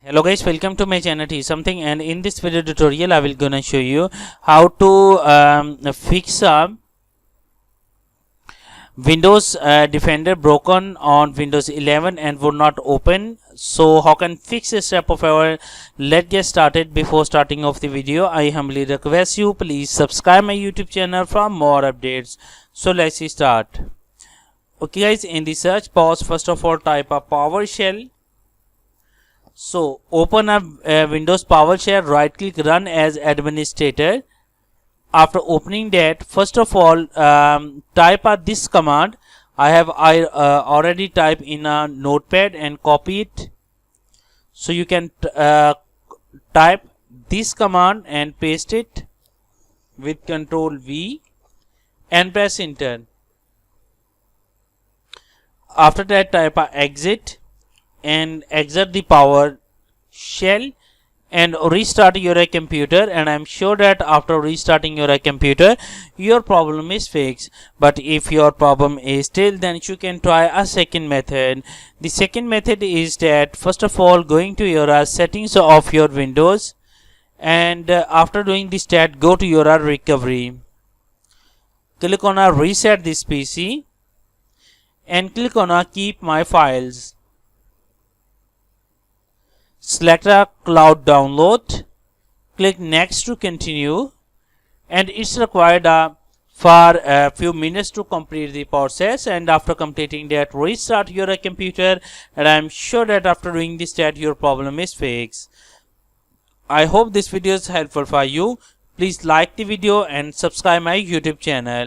Hello guys, welcome to my channel T something, and in this video tutorial I will gonna show you how to fix a Windows Defender broken on Windows 11 and would not open. So how can fix this step of our? Let's get started. Before starting off the video, I humbly request you please subscribe my YouTube channel for more updates. So let's start. Okay guys, in the search box first of all type a PowerShell. So open up Windows PowerShell, right click run as administrator. After opening that, first of all type this command. I already typed in a notepad and copy it. So you can type this command and paste it with Ctrl V and press enter. After that type exit and exit the PowerShell and restart your computer, and I'm sure that after restarting your computer your problem is fixed. But if your problem is still, then you can try a second method. The second method is that first of all going to your settings of your Windows, and after doing this that go to your recovery, click on reset this PC and click on keep my files. Select a cloud download, click next to continue, and it's required for a few minutes to complete the process. And after completing that, restart your computer, and I'm sure that after doing this that your problem is fixed. I hope this video is helpful for you. Please like the video and subscribe my YouTube channel.